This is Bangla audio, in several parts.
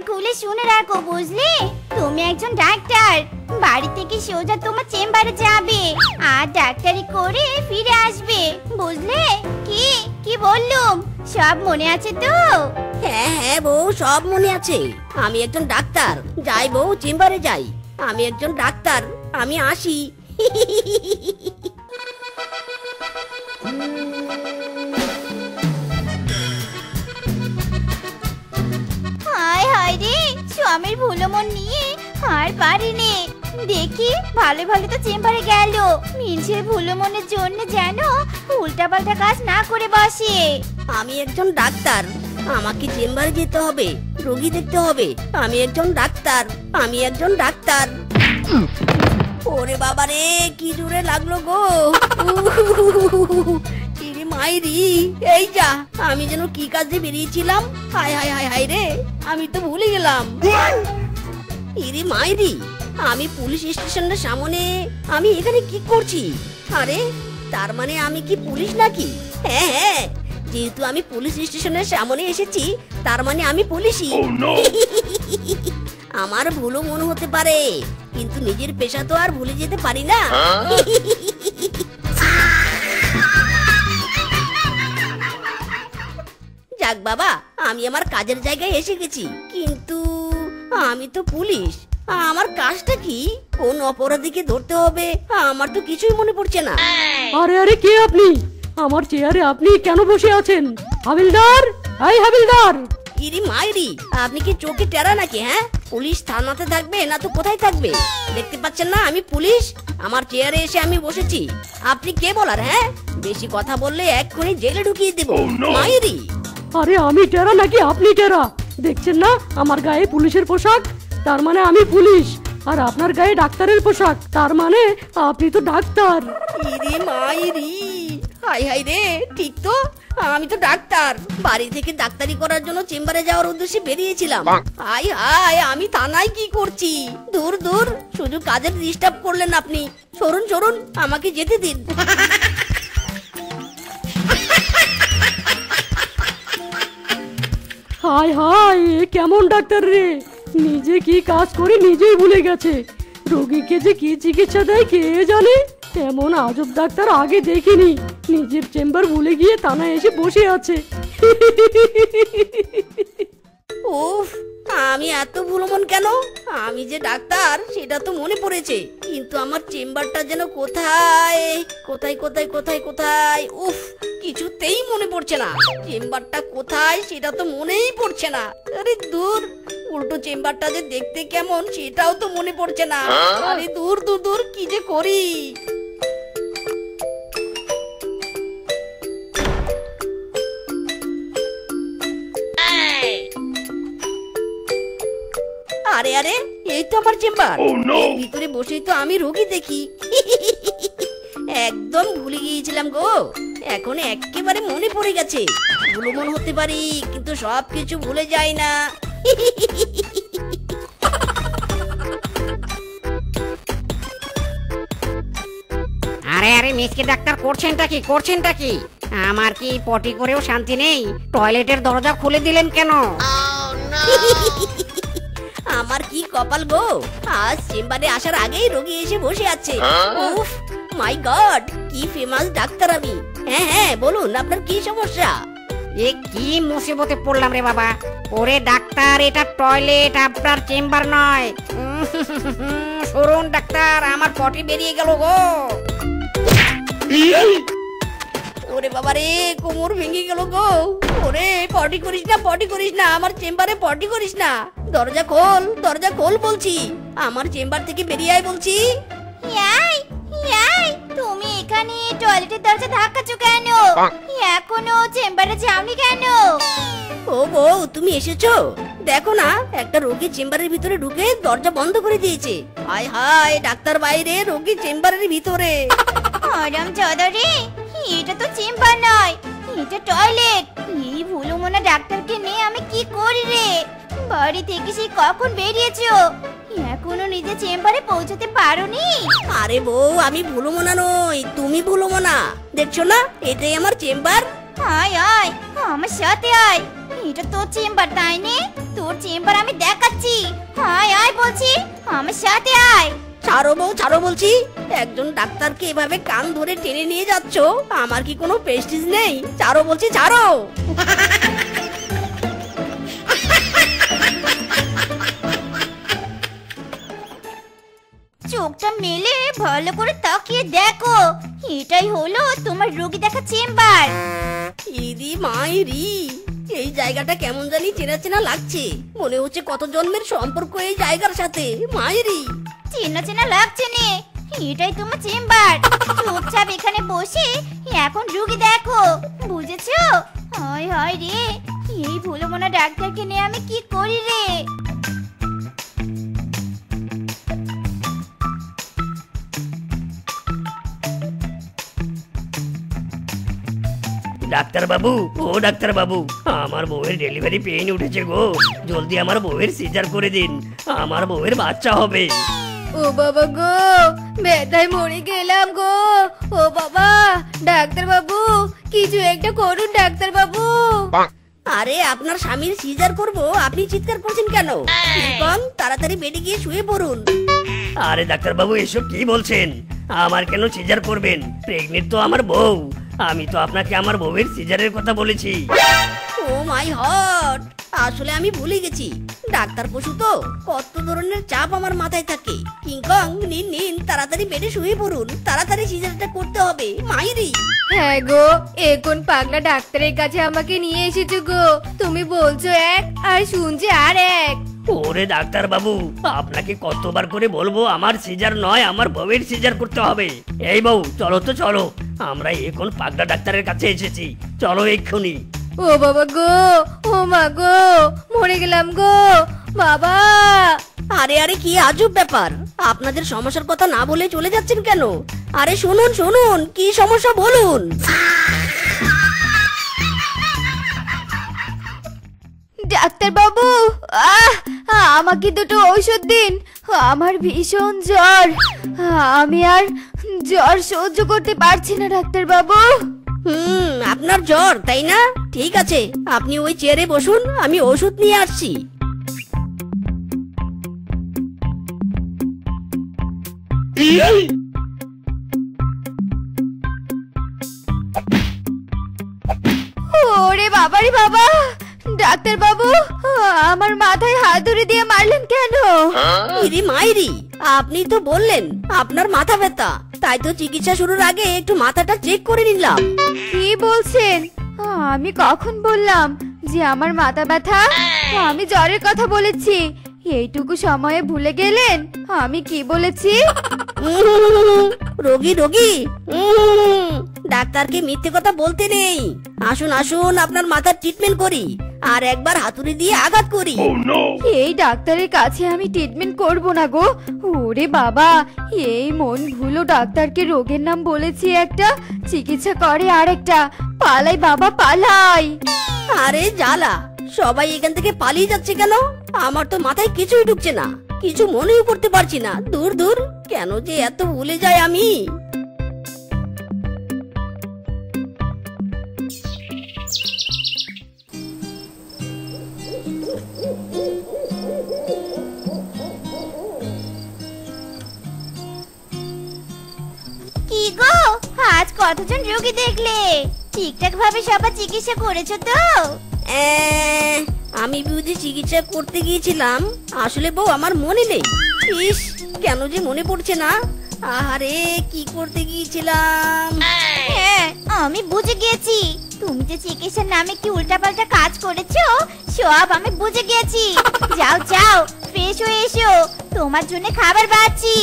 খুলে শুনে রাখো, বুঝলে? তুমি একজন ডাক্তার, বাড়ি থেকে সোজা তোমার চেম্বারে যাবে আর ডাক্তারি করে ফিরে আসবে, বুঝলে? কি কি বললুম, সব মনে আছে তো? হ্যাঁ হ্যাঁ বউ, সব মনে আছে। আমি একজন ডাক্তার, যাই বউ, চেম্বারে যাই। আমি একজন ডাক্তার, আমি আসি। হায় হায় রে, স্বামীর ভুলো মন নিয়ে আর পারিনি। দেখি ভালো ভালো তো চেম্বারে গেল, মিনসের ভুলো মনের জন্য যেন উল্টাপাল্টা কাজ না করে বসে। আমি একজন ডাক্তার, আমাকে চেম্বারে যেতে হবে, রোগী দেখতে হবে। আমি একজন ডাক্তার, আমি একজন ডাক্তার। ওরে বাবা রে, কি জোরে লাগলো গো! ইরে মাইরি, এই যা, আমি যেন কি কাজে বেরিয়েছিলাম। হায় হায় হায় হায় রে, আমি তো ভুলে গেলাম। ইরে মাইরি, আমি পুলিশ স্টেশনের সামনে, আমি এখানে কি করছি? আরে, তার মানে আমি কি পুলিশ নাকি? হ্যাঁ হ্যাঁ, যেহেতু আমি পুলিশ স্টেশনের সামনে এসেছি, তার মানে আমি পুলিশই। আমার ভুলও মনে হতে পারে, কিন্তু নিজের পেশা তো আর ভুলে যেতে পারি না। যাক বাবা, আমি আমার কাজের জায়গায় এসে গেছি, কিন্তু আমি তো পুলিশ। আমার কাজটা কি? কোন অপরাধীকে ধরতে হবে আমার তো কিছুই মনে পড়ছে না। আরে আরে, কে আপনি? আমার চেয়ারে আপনি কেন বসে আছেন? হাবিলদার, এই হাবিলদার! ইরি মাইরি, আপনি কি চোখে টেরা নাকি? হ্যাঁ, পুলিশ থানাতে থাকবে না তো কোথায় থাকবে? দেখতে পাচ্ছেন না আমি পুলিশ? আমার চেয়ারে এসে আমি বসেছি। আপনি কে বলার? হ্যাঁ, বেশি কথা বললে এক্ষুনি জেলে ঢুকিয়ে দেব। মাইরি! আরে আমি টেরা নাকি আপনি টেরা? দেখছেন না আমার গায়ে পুলিশের পোশাক, তার মানে আমি পুলিশ। আর আপনার গায়ে ডাক্তারের পোশাক, তার মানে আপনি তো ডাক্তার। ইরি মাইরি, হাই হাই রে, ঠিক তো, আমি তো ডাক্তার। বাড়ি থেকে ডাক্তারি করার জন্য চেম্বারে যাওয়ার উদ্দেশ্যে বেরিয়েছিলাম। হাই হাই, আমি থানায় কি করছি? দূর দূর, শুধু কাজের ডিস্টার্ব করলেন আপনি। সরুন সরুন, আমাকে যেতে দিন। হায় হায়, এ কেমন ডাক্তার রে? নিজে কি কাজ করে নিজেই ভুলে গেছে। রোগীকে যে কি চিকিৎসা দেয় কে জানে। এমন আজব ডাক্তার আগে দেখিনি। নিজের চেম্বার ভুলে গিয়ে থানায় এসে বসে আছে। উফ, আমি এত ভুলমন কেন? আমি যে ডাক্তার সেটা তো মনে পড়েছে, কিন্তু আমার চেম্বারটা যেন কোথায় কোথায় কোথায় কোথায় কোথায়। উফ, কিছুতেই মনে পড়ছে না। চেম্বারটা কোথায় সেটা তো মনেই পড়ছে না। আরে দূর, উল্টো চেম্বারটা যে দেখতে কেমন সেটাও তো মনে পড়ছে না। আরে দূর দূর দূর, কি যে করি! আরে আরে, এই তো আমার চেম্বার। এর ভিতরে বসেই তো আমি রোগী দেখি। একদম ভুলে গিয়েছিলাম গো, এখন একেবারে মনে পড়ে গেছে। ভুলো মন হতে পারি, কিন্তু সবকিছু ভুলে যাই না। আরে আরে, মিসকে ডাক্তার, করছেনটা কি? আমার কি পটি করেও শান্তি নেই? টয়লেটের দরজা খুলে দিলেন কেন? আমার কি কপাল গো, আজ চেম্বারে আসার আগেই রোগী এসে বসে আছে। উফ মাই গড, কি ফেমাস ডাক্তার আমি। হ্যাঁ হ্যাঁ, বলুন আপনার কি সমস্যা? এ কি মুসিবতে পড়লাম রে বাবা। ওরে ডাক্তার, এটা টয়লেট, আপনার চেম্বার নয়। সরুন ডাক্তার, আমার পটি বেরিয়ে গেল গো। ওরে বাবা রে, কোমর ভেঙে গেল গো। ওরে, পটি করিস না, পটি করিস না, আমার চেম্বারে পটি করিস না। দরজা খোল, দরজা খোল বলছি। আমার চেম্বার থেকে বেরিয়ে আয় বলছি। তুমি এখানে টয়লেটের দরজা ধাক্কাচ্ছ কেন? এখনো চেম্বারে যাওনি কেন? ও বউ, তুমি এসেছো? দেখো না, একটা রোগী চেম্বারের ভিতরে ঢুকে দরজা বন্ধ করে দিয়েছে। হায় হায়, ডাক্তার বাইরে, রোগী চেম্বারের ভিতরে। আরাম চৌধুরী, এটা তো চেম্বার নয়, এটা টয়লেট। এই ভুলো মনা ডাক্তারকে নিয়ে আমি কি করি রে? বাড়ি থেকে সেই কখন বেরিয়েছো, এখনো নিজে চেম্বারে পৌঁছাতে পারোনি? আরে বউ, আমি ভুলো মনা নই, তুমি ভুলো মনা। দেখছো না, এটাই আমার চেম্বার। আয় আয়, আমার সাথে আয়। এটা তোর চেম্বার তাই নে? তোর চেম্বার আমি দেখাচ্ছি। আয় আয় বলছি, আমার সাথে আয়। ছাড়ো বউ ছাড়ো বলছি। একজন ডাক্তারকে এভাবে কান ধরে টেনে নিয়ে যাচ্ছ, আমার কি কোনো প্রেস্টিজ নেই? ছাড়ো বলছি ছাড়ো। চোখটা মেলে ভালো করে তাকিয়ে দেখো, এটাই হলো তোমার রোগী দেখা চেম্বার। ইদি মাইরি, এই জায়গাটা কেমন জানি চেনা চেনা লাগছে। মনে হচ্ছে কত জন্মের সম্পর্ক এই জায়গার সাথে। মাইরি, চেনা চেনা লাগছে নে, এটাই তোমার চেম্বার। চুপচাপ এখানে বসে এখন রোগী দেখো, বুঝেছো? হায় হায় রে, এই ভুলো মনা ডাক্তারকে নিয়ে আমি কি করি রে। ডাক্তার বাবু, ও ডাক্তার বাবু, আমার বউয়ের ডেলিভারি পেইন উঠেছে গো। জলদি আমার বউয়ের সিজার করে দিন, আমার বউয়ের বাচ্চা হবে। ও বাবা গো, ব্যথায় মরে গেলাম গো। ও বাবা, ডাক্তার বাবু কিছু একটা করুন ডাক্তার বাবু। আরে আপনার স্বামীর সিজার করব, আপনি চিৎকার করছেন কেন? এবং তাড়াতাড়ি বেডে গিয়ে শুয়ে পড়ুন। আরে ডাক্তার বাবু, এসব কি বলছেন? আমার কেন সিজার করবেন? প্রেগনেন্ট তো আমার বউ। আমি তো আপনাকে আমার বউয়ের সিজারের কথা বলেছি। ও মাই গড, আসলে আমি ভুলে গেছি। ডাক্তার পশু তো, কত ধরনের চাপ আমার মাথায় থাকে। কিংকং, নিন নিন, তাড়াতাড়ি বেডে শুয়ে পড়ুন। তাড়াতাড়ি সিজারটা করতে হবে। মাইরি, হ্যাঁ গো, এখন পাগলা ডাক্তারের কাছে আমাকে নিয়ে এসেছো গো। তুমি বলছো এক আর শুনছি আর এক। ওরে ডাক্তার বাবু, আপনাকে কতবার করে বলবো আমার সিজার নয়, আমার বউয়ের সিজার করতে হবে। এই বউ, চলো তো চলো, আমরা এখন পাগলা ডাক্তারের কাছে এসেছি, চলো এক্ষুনি। ও বাবা গো, ও মা গো, মরে গেলাম গো বাবা। আরে আরে, কি আজব ব্যাপার! আপনাদের সমস্যার কথা না বলে চলে যাচ্ছেন কেন? আরে শুনুন শুনুন, কি সমস্যা বলুন। ডাক্তার বাবু, আমাকে দুটো ঔষধ দিন। আমার ভীষণ জ্বর, আমি আর জ্বর সহ্য করতে পারছি না ডাক্তার বাবু। আপনার জ্বর তাই না? ঠিক আছে, আপনি ওই চেয়ারে বসুন, আমি ওষুধ নিয়ে আসছি। ওরে বাবারে বাবা, ডাক্তার বাবু আমার মাথায় হাত ধরে দিয়ে মারলেন কেন? ইরি মাইরি, আপনি তো বললেন আপনার মাথা ব্যথা, তাই তো চিকিৎসা শুরুর আগে একটু মাথাটা চেক করে নিলাম। কি বলছেন? আমি কখন বললাম যে আমার মাথা ব্যথা? আমি জ্বরের কথা বলেছি। এইটুকু সময়ে ভুলে গেলেন আমি কি বলেছি? রোগী রোগী, ডাক্তারকে মিথ্যে কথা বলতে নেই। আসুন আসুন, আপনার মাথার ট্রিটমেন্ট করি, আর একবার হাতুড়ি দিয়ে আঘাত করি। এই ডাক্তারের কাছে আমি ট্রিটমেন্ট করব না গো। ওরে বাবা, এই মন ভুলো ডাক্তারকে রোগের নাম বলেছি একটা, চিকিৎসা করে আরেকটা। পালাই বাবা পালাই। আরে জ্বালা, সবাই এখান থেকে পালিয়ে যাচ্ছে কেন? আমার তো মাথায় কিছুই ঢুকছে না, কিছু মনেও করতে পারছি না। দূর দূর, কেন যে এত ভুলে যাই আমি। কি গো, আজ কতজন রোগী দেখলে? ঠিকঠাক ভাবে সবার চিকিৎসা করেছো তো? আমি বুঝি চিকিৎসা করতে গিয়েছিলাম, আসলে বউ আমার মনে নেই। ইস, কেন যে মনে পড়ছে না। আরে কি করতে গিয়েছিলাম? হ্যাঁ, আমি বুঝে গিয়েছি। তুমি যে চিকিৎসার নামে কি উল্টাপাল্টা কাজ করেছো সব আমি বুঝে গিয়েছি। যাও যাও, ফ্রেশ হয়ে এসো, তোমার জন্য খাবার বানাচ্ছি।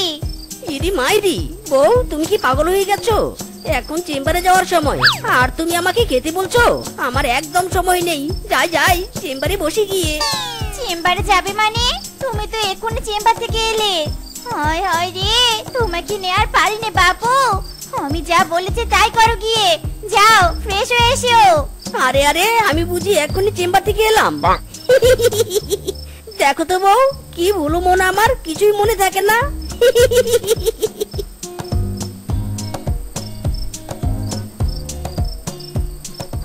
ইরি মাইরি, বউ তুমি কি পাগল হয়ে গেছো? এখন চেম্বারে যাওয়ার সময়, আর তুমি আমাকে খেতে বলছো? আমার একদম সময় নেই। যাই যাই, চেম্বারে বসে গিয়ে। চেম্বারে যাবে মানে? তুমি তো এখনই চেম্বার থেকে এলে। হায় হায় রে, তোমাকে নিয়ে আর পারি না বাবু। আমি যা বলেছি তাই করো গিয়ে। যাও, ফ্রেশ হয়ে এসো। আরে আরে, আমি বুঝি এখনই চেম্বার থেকে এলাম। দেখো তো বউ, কি ভুলো মন আমার, কিছুই মনে থাকে না।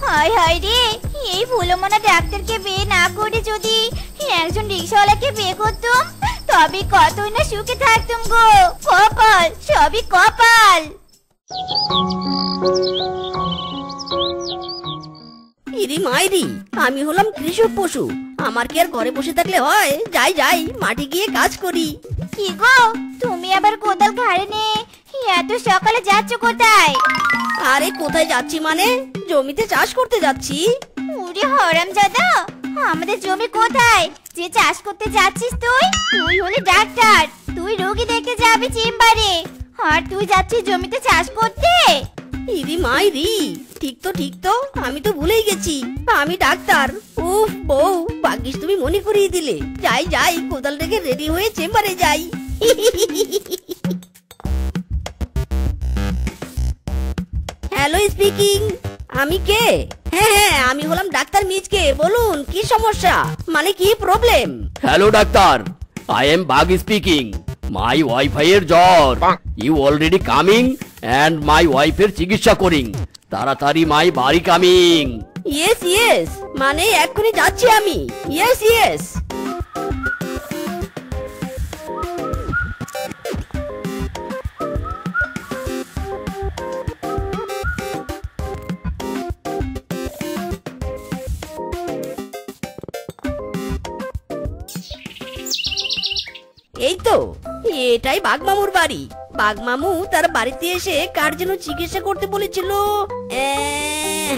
হায় হায় রে, এই ভুলোমনা ডাক্তারকে বিয়ে না করে যদি একজন রিক্সাওয়ালাকে বিয়ে করতাম তবে কতই না সুখে থাকতাম গো। কপাল, সবই কপাল। ইরি মাইরি, আমি হলাম কৃষক পশু, আমার কি আর ঘরে বসে থাকলে হয়? যাই যাই, মাটি গিয়ে কাজ করি। কি গো, তুমি আবার কোদাল ঘাড়ে নিয়ে এত সকালে যাচ্ছ কোথায়? আরে কোথায় যাচ্ছি মানে, জমিতে চাষ করতে যাচ্ছি। ওরে হারামজাদা, আমাদের জমি কোথায় যে চাষ করতে যাচ্ছিস তুই? তুই হলি ডাক্তার, তুই রোগী দেখতে যাবি চেম্বারে, আর তুই যাচ্ছিস জমিতে চাষ করতে? ইরি মাইরি, ঠিক তো, আমি তো ভুলেই গেছি আমি ডাক্তার। উফ বউ, ভাগ্যিস তুমি মনে করিয়ে দিলে। যাই যাই, কোদাল রেখে রেডি হয়ে চেম্বারে যাই। হ্যালো স্পিকিং, আমি কে? হ্যাঁ, আমি হলাম ডাক্তার মিজকে। বলুন কি সমস্যা, মানে কি problem? Hello doctor, I am Bag speaking. My ওয়াইফাইয়ের জ্বর, you already coming and my ওয়াইফের চিকিৎসা করিং, তাড়াতাড়ি মাই বাড়ি কামিং। ইয়েস, মানে এক্ষুনি যাচ্ছি আমি। ইয়েস। এই তো, এটাই বাঘমামুর বাড়ি। বাঘমামু তার বাড়িতে এসে কার যেন চিকিৎসা করতে বলেছিল।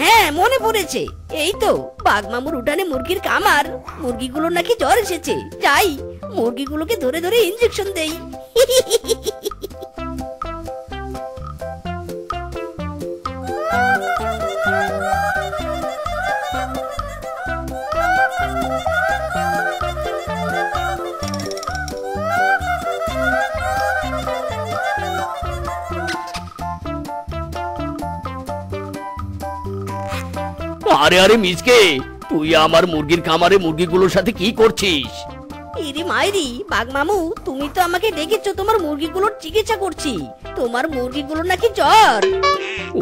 হ্যাঁ, মনে পড়েছে। এই তো বাঘমামুর উঠানে মুরগির খামার। মুরগিগুলো নাকি জ্বর এসেছে। যাই, মুরগিগুলোকে ধরে ধরে ইনজেকশন দেই। আরে আরে মিজকে, তুই আমার মুরগির খামারে মুরগিগুলোর সাথে কি করছিস? ইরি মাইরি, বাঘমামু তুমি তো আমাকে ডেকেছো তোমার মুরগিগুলোর চিকিৎসা করছি। তোমার মুরগিগুলো নাকি জ্বর।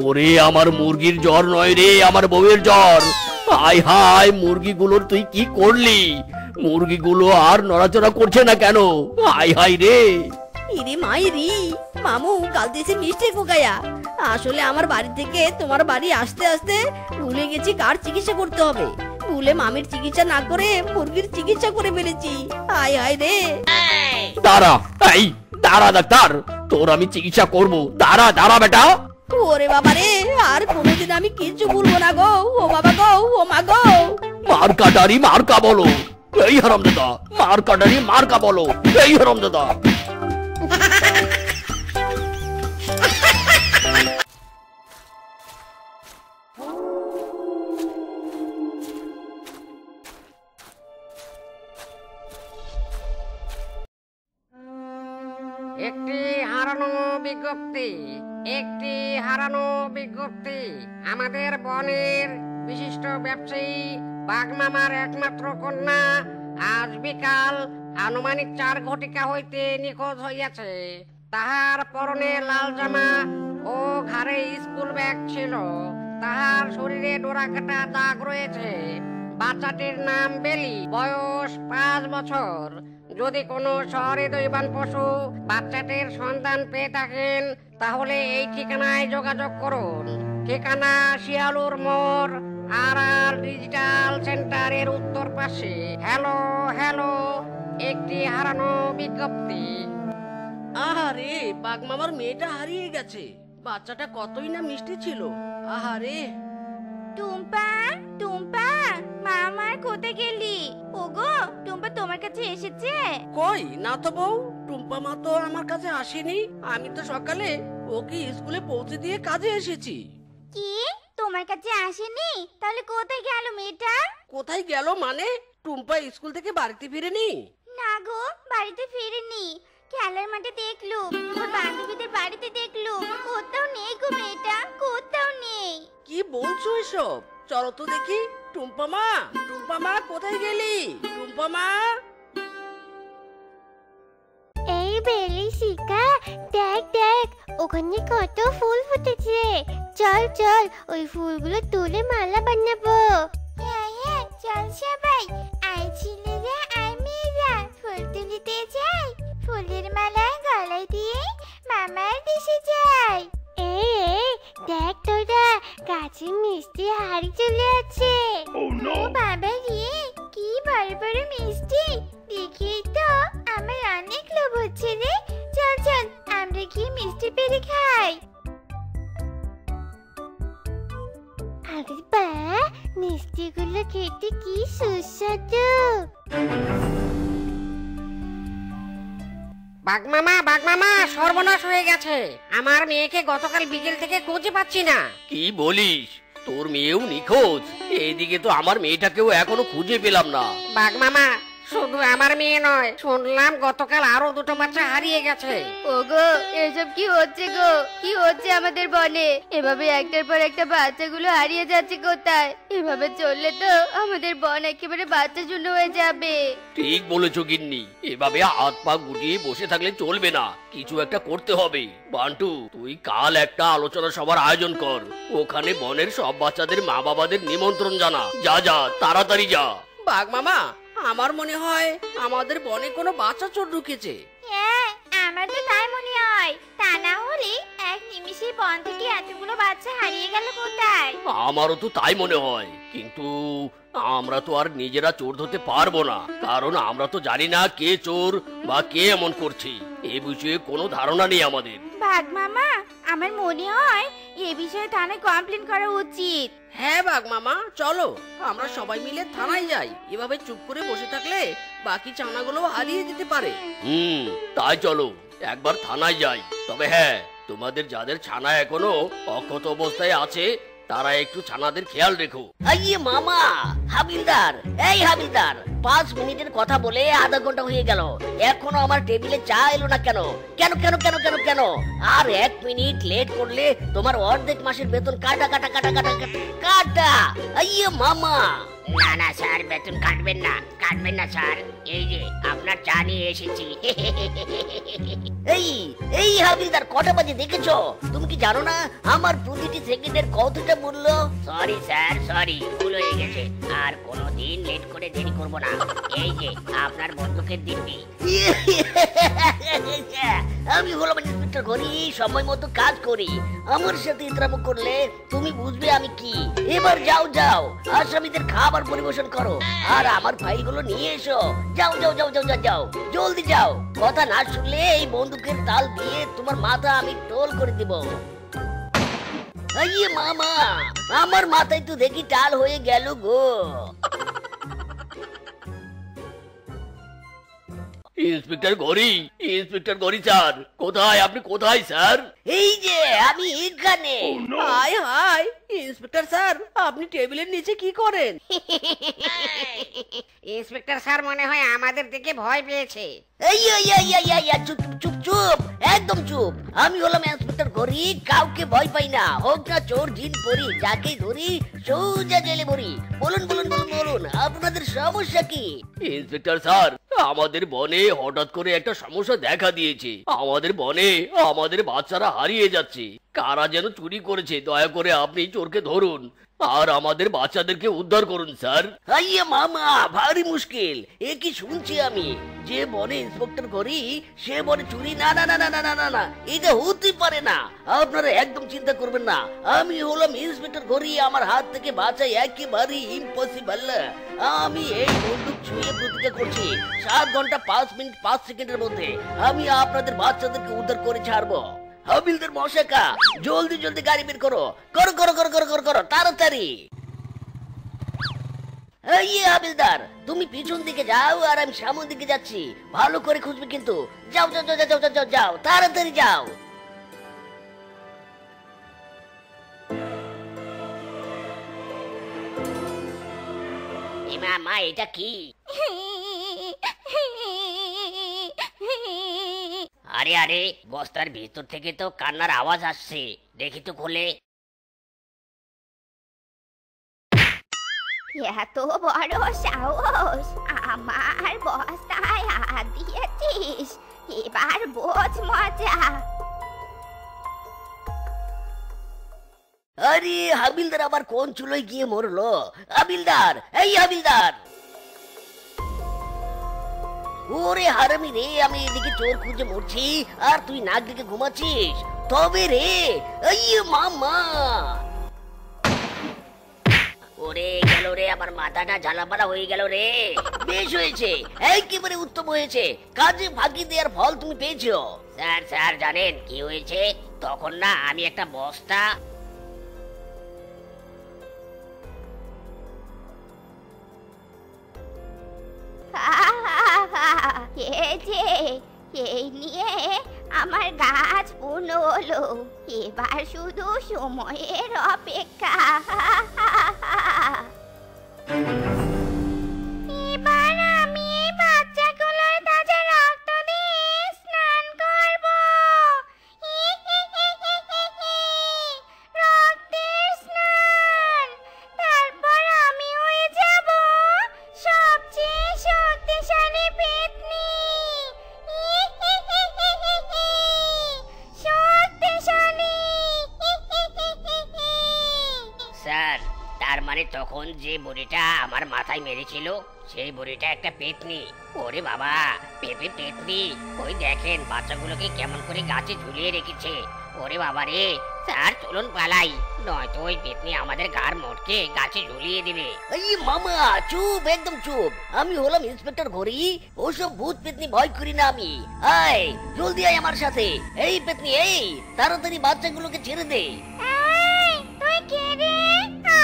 ওরে আমার মুরগির জ্বর নয় রে, আমার বউয়ের জ্বর। হায় হায়, মুরগিগুলোর তুই কি করলি? মুরগিগুলো আর নড়াচড়া করছে না কেন? হায় হায় রে। ইরি মাইরি, মামু কালদেশে মিষ্টি কোকায়া। আসলে আমার বাড়ি থেকে তোমার বাড়ি আসতে আসতে ভুলে গেছি কার চিকিৎসা করতে হবে। ভুলে মামির চিকিৎসা না করে মুরগির চিকিৎসা করে ফেলেছি। হায় হায় রে। দাঁড়া ডাক্তার, তোর আমি চিকিৎসা করব। দাঁড়া বেটা। ওরে বাবা রে, আর কোনোদিন আমি কিচ্ছু ভুলবো না গো। ও বাবা গো, ও মা গো। মার্কাটারি মার্কা বলো, এই হারামজাদা। মার্কাটারি মার্কা বলো, এই হারামজাদা। একটি হারানো বিজ্ঞপ্তি। আমাদের বনের বিশিষ্ট ব্যবসায়ী বাঘমামার একমাত্র কন্যা আজ বিকাল আনুমানিক 4 ঘটিকা হইতে নিখোঁজ হইয়াছে। তাহার পরনে লাল জামা ও ঘাড়ে স্কুল ব্যাগ ছিল। তাহার শরীরে ডোরাকাটা দাগ রয়েছে। বাচ্চাটির নাম বেলি, বয়স 5 বছর। যদি কোনো সহৃদয়বান পশু বাচ্চাটির সন্ধান পেয়ে থাকেন তাহলে এই ঠিকানায় যোগাযোগ করুন। ঠিকানা শিয়ালুর মোড়, আর ডিজিটাল সেন্টারের উত্তর পাশে। হ্যালো, একটি হারানো বিজ্ঞপ্তি। আহারে, বাঘমামার মেয়েটা হারিয়ে গেছে। বাচ্চাটা কতই না মিষ্টি ছিল। আহারে। টুম্পা, মামার কোথায় গেলি? ওগো, টুম্পা তোমার কাছে এসেছে? কই না তো বউ, টুম্পা মা তো আমার কাছে আসেনি। আমি তো সকালে ওকে স্কুলে পৌঁছে দিয়ে কাজে এসেছি। কি, তোমার কাছে আসেনি? তাহলে কোথায় গেল মেয়েটা? কোথায় গেল মানে, টুম্পা স্কুল থেকে বাড়িতে ফিরেনি? না গো, বাড়িতে ফিরেনি। খেলার মাঠে দেখলুম, ওর বান্ধবীদের বাড়িতে দেখলুম। কোথাও নেই গো মেয়েটা, কোথাও নেই। কি বলছো এসব? চলো তো দেখি। টুম্পা মা কোথায় গেলি? টুম্পা মা। এই বেলি শিকা, দেখ ওখানে কত ফুল ফুটেছে। চল ওই ফুলগুলো তুলে মালা বানাবো। চল সবাই, আয় ছেলেরা আয় মেয়েরা, ফুল তুলিতে যাই, ফুলের মালা গলায় দিয়ে মামার দেশে যাই। এই দেখ তোরা, গাছে মিষ্টি হাড়ি চলে আছে। ও বাবা রে, কি বড় বড় মিষ্টি, দেখি তো আমার অনেক লোভ হচ্ছে রে। চল চল আমরা গিয়ে মিষ্টি পেরে খাই। আরে বা, মিষ্টিগুলো খেতে কি সুস্বাদু। বাঘমামা সর্বনাশ হয়ে গেছে। আমার মেয়েকে গতকাল বিকেল থেকে খুঁজে পাচ্ছি না। কি বলিস? তোর মেয়েও নিখোঁজ? এইদিকে তো আমার মেয়েটাকেও এখনো খুঁজে পেলাম না। বাঘমামা, শুধু আমার মেয়ে নয়, শুনলাম গতকাল আরো দুটো বাচ্চা হারিয়ে গেছে। ওগো, এসব কি হচ্ছে গো? কি হচ্ছে আমাদের বনে? এভাবে একটার পর একটা বাচ্চাগুলো হারিয়ে যাচ্ছে কোথায়? এভাবে চললে তো আমাদের বন একেবারে বাচ্চা শূন্য হয়ে যাবে। ঠিক বলেছো গিন্নি, এভাবে হাত পা গুটিয়ে বসে থাকলে চলবে না, কিছু একটা করতে হবে। বান্টু, তুই কাল একটা আলোচনা সভার আয়োজন কর, ওখানে বনের সব বাচ্চাদের মা বাবাদের নিমন্ত্রণ জানা। যা যা, তাড়াতাড়ি যা। বাঘ মামা, আমার মনে হয় আমাদের বনে কোনো বাচ্চা চোর ঢুকেছে। হ্যাঁ, আমার তো তাই মনে হয়। তা না হলে এক নিমিষে বন থেকে এতগুলো বাচ্চা হারিয়ে গেল কোথায়? আমারও তো তাই মনে হয়, কিন্তু আমরা তো আর নিজেরা চোর ধরতে পারবো না, কারণ আমরা তো জানি না কে চোর বা কে এমন করছে। এ বিষয়ে কোনো ধারণা নেই আমাদের। বাঘ মামা, আমার মনে হয় এ বিষয়ে থানায় কমপ্লেন করা উচিত। হ্যাঁ বাঘ মামা, চলো আমরা সবাই মিলে থানায় যাই। এভাবে চুপ করে বসে থাকলে বাকি ছানাগুলো হারিয়ে যেতে পারে। তাই চলো একবার থানায় যাই। তবে হ্যাঁ, তোমাদের যাদের ছানা এখনো অক্ষত অবস্থায় আছে তারা একটু ছানাদের খেয়াল রেখো। আইয়ে মামা, হাবিলদার, এই হাবিলদার, 5 মিনিটের কথা বলে আধা ঘন্টা হয়ে গেল, এখনো আমার টেবিলে চা এলো না কেন? কেন কেন কেন কেন কেন? আর 1 মিনিট লেট করলে তোমার অর্ধেক মাসের বেতন কাটা কাটা কাটা কাটা কাটা। আইয়ে মামা। না না স্যার, বেতন কাটবেন না স্যার, এই যে আপনার চা নিয়ে এসেছি। এই এই হাবিলদার, কটা বাজে দেখেছো? তুমি কি জানো না আমার প্রতিটি সেকেন্ডের কতটা মূল্য? সরি স্যার, সরি, ভুল হয়ে গেছে। আর কোনোদিন লেট করে দেরি করব না। এই যে আপনার বন্দুকের দিব্যি। আমি হলাম ইন্সপেক্টর ঘড়ি, সময় মতো কাজ করি। আমার সাথে ইতরামো করলে তুমি বুঝবে আমি কি। এবার যাও যাও, আসামিদের খাবার পরিবেশন করো আর আমার ফাইলগুলো নিয়ে এসো। যাও যাও যাও যাও যাও যাও, জলদি যাও। কথা না শুনলে এই বন্দুকের তাল দিয়ে তোমার মাথা আমি টোল করে দিব। আইয়ে মামা, আমার মাথায় তো দেখি টাল হয়ে গেল গো। ইন্সপেক্টর ঘড়ি স্যার, কোথায়? আপনি কোথায় স্যার? এই যে আমি এখানে। হাই হাই, ইন্সপেক্টর স্যার, আপনি টেবিলের নিচে কি করেন? ইন্সপেক্টর স্যার মনে হয় আমাদের দিকে ভয় পেয়েছে। এই এই এই এই এই এই, চুপ চুপ চুপ, একদম চুপ। আমি হলাম ইন্সপেক্টর ঘড়ি, কাউকে ভয় পাই না, হোক না চোর জিন পরি, যাকে ধরি সোজা জেলে ভরি। বলুন বলুন বলুন বলুন, আপনাদের সমস্যা কি? ইন্সপেক্টর স্যার, আমাদের বনে হঠাৎ করে একটা সমস্যা দেখা দিয়েছে। আমাদের বনে আমাদের বাচ্চারা হারিয়ে যাচ্ছে। কারা যেন চুরি করেছে, দয়া করে আপনি চোরকে ধরুন আর আমাদের বাচ্চাদেরকে উদ্ধার করুন স্যার। আইয়ে মামা, ভারী মুশকিল। এ কি শুনছি আমি, যে বনে ইন্সপেক্টর করি সে বনে চুরি? না না না না না না না না, এটা হতে পারে না। আপনারা একদম চিন্তা করবেন না, আমি হলাম ইন্সপেক্টর করি, আমার হাত থেকে বাঁচা একেবারে ইম্পসিবল। আমি এই বন্দুক ছুঁয়ে প্রতিজ্ঞা করছি, 7 ঘন্টা 5 মিনিট 5 সেকেন্ডের মধ্যে আমি আপনাদের বাচ্চাদেরকে উদ্ধার করে ছাড়বো। হাবিলদার মশাকা, জলদি জলদি গাড়ি বের করো, করো করো করো করো করো করো, তাড়াতাড়ি। এই হাবিলদার, তুমি পিছন দিকে যাও আর আমি সামনের দিকে যাচ্ছি। ভালো করে খুঁজবে কিন্তু। যাও যাও যাও যাও যাও যাও যাও, তাড়াতাড়ি যাও। মা, এটা কি? আরে আরে, বস্তার ভিতর থেকে তো কান্নার আওয়াজ আসছে, দেখি তো খুলে। এত বড় সাহস, আমার বস্তায় হাত দিয়েছিস, এবার বোঝ মজা। আরে হাবিলদার আবার কোন চুলোয় গিয়ে মরলো? হাবিলদার, এই হাবিলদার! ওরে হারামি রে, আমি এদিকে চোর খুঁজে মরছি আর তুই নাক দিকে ঘুমাচ্ছিস। তবে রে, এই মামা! ওরে গেল রে, আমার মাথাটা ঝালাপালা হয়ে গেল রে। বেশ হয়েছে, একেবারে উত্তম হয়েছে। কাজে ফাঁকি দেওয়ার ফল তুমি পেয়েছো। স্যার স্যার জানেন কি হয়েছে? তখন না আমি একটা বস্তা এই নিয়ে আমার গাছ পূর্ণ হলো। এবার শুধু সময়ের অপেক্ষা। এবার আমি এই বাচ্চাগুলোর তাজা রক্ত দিয়ে স্নান করব। রক্তের স্নান। তারপর আমি হয়ে যাব সবচেয়ে শক্তিশালী পেতনি। শক্তিশালী। স্যার, তার মানে তখন যে বুড়িটা আমার মাথায় মেরেছিল সেই বুড়িটা একটা পেতনি। ওরে বাবা, পেতনি! ওই দেখেন বাচ্চাগুলোকে কেমন করে গাছে ঝুলিয়ে রেখেছে। ওরে বাবা রে! স্যার চলুন পালাই, নয়তো ওই পেতনি আমাদের গার মোটকে গাছে ঝুলিয়ে দিবে। এই মামা চুপ, একদম চুপ। আমি হলাম ইন্সপেক্টর ঘড়ি, ওসব ভূত পেতনি ভয় করি না আমি। আয় জলদি আয় আমার সাথে। এই পেতনি, এই তাড়াতাড়ি বাচ্চাগুলোকে ছেড়ে দে। এই, তুই কে রে?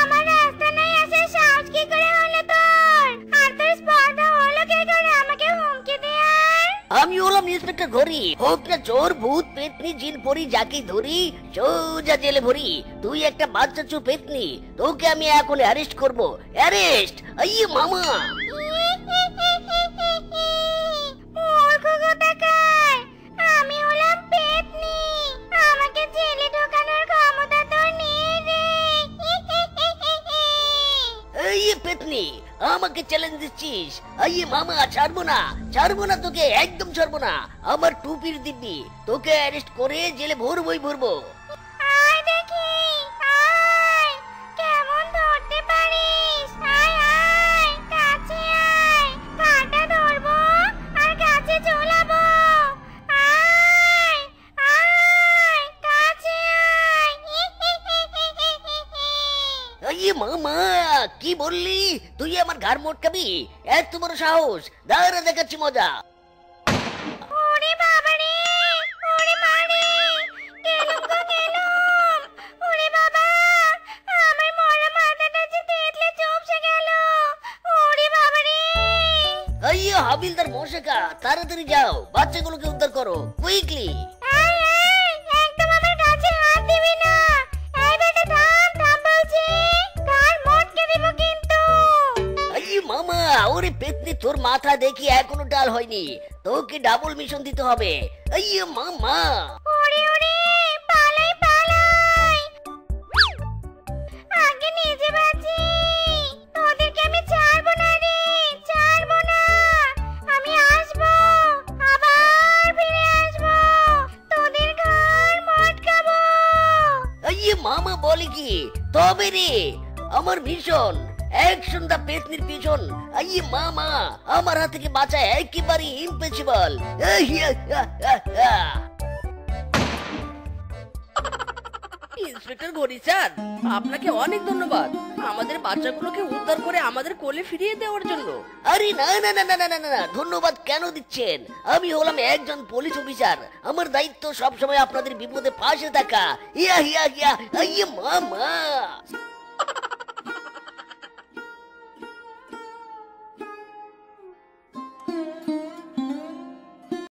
আমার রাস্তা নাই আসার সাহস কি করে হলো তোর? আর তোর স্পর্ধা হলো কি করে আমাকে হুমকি দেয়ার? আমি হলাম ইন্সপেক্টর ঘড়ি। হোক না চোর, ভূত, পেতনি, জিন, পরি, যাকে ধরি সোজা জেলে ভরি। তুই একটা বাচ্চা চোর পেতনি, তোকে আমি এখন অ্যারেস্ট করব। অ্যারেস্ট! এই মামা! মূর্খ কোথাকার! আমি হলাম পেতনি, আমাকে জেলে ঢোকানোর ক্ষমতা তোর নেই রে। এই পেতনি, আমাকে চ্যালেঞ্জ দিচ্ছিস? এই মামা ছাড়বো না, ছাড়বো না তোকে, একদম ছাড়বো না। আমার টুপির দিব্যি, তোকে অ্যারেস্ট করে জেলে ভরবো। আয় দেখি, আয়, কেমন ধরতে পারিস? আয় আয়, কাছে আয়, কাঁটা ধরবো আর কাছে ঝোলাবো। আয় আয়, কাছে আয়। এই মামা, কি বললি? তুই আমার ঘাড় মোটকাবি? এত বড় সাহস! দাঁড়া, দেখাচ্ছি মজা। ওরে বাবা রে, ওরে মা রে, গেলুম গো গেলুম। ওরে বাবা, আমার মরা মাথাটা যে তেতলে চুপসে গেল। ওরে বাবা রে। এই হাবিলদার মশাকা, তাড়াতাড়ি যাও, বাচ্চাগুলোকে উদ্ধার করো, কুইকলি। এই, এই, একদম আমার কাছে হাত দিবি না। এই বেটা থাম, থাম বলছি। গার মোটকে দিব কিন্তু। এই মামা, ওরে পেতনি, তোর মাথা দেখি এখনো ডাল হয়নি, তোকে ডাবল মিশন দিতে হবে। এই মামা! ওরে ওরে, পালাই পালাই। আগে নিজে বাঁচি। তোদেরকে আমি ছাড়বো না রে, ছাড়বো না। আমি আসবো, আবার ফিরে আসবো, তোদের ঘর মটকাবো। এই মামা বলে কি? তবে রে, আমার মিশন অ্যাকশন দা পেতনির পিছন। এই মামা, আমার হাত থেকে বাঁচা একেবারে ইম্পসিবল। ইন্সপেক্টর ঘড়ি স্যার, আপনাকে অনেক ধন্যবাদ আমাদের বাচ্চাগুলোকে উদ্ধার করে আমাদের কোলে ফিরিয়ে দেওয়ার জন্য। আরে না না না না না না না, ধন্যবাদ কেন দিচ্ছেন? আমি হলাম একজন পুলিশ অফিসার, আমার দায়িত্ব সবসময় আপনাদের বিপদে পাশে থাকা। ইয়া ইয়া ইয়া, এই মামা!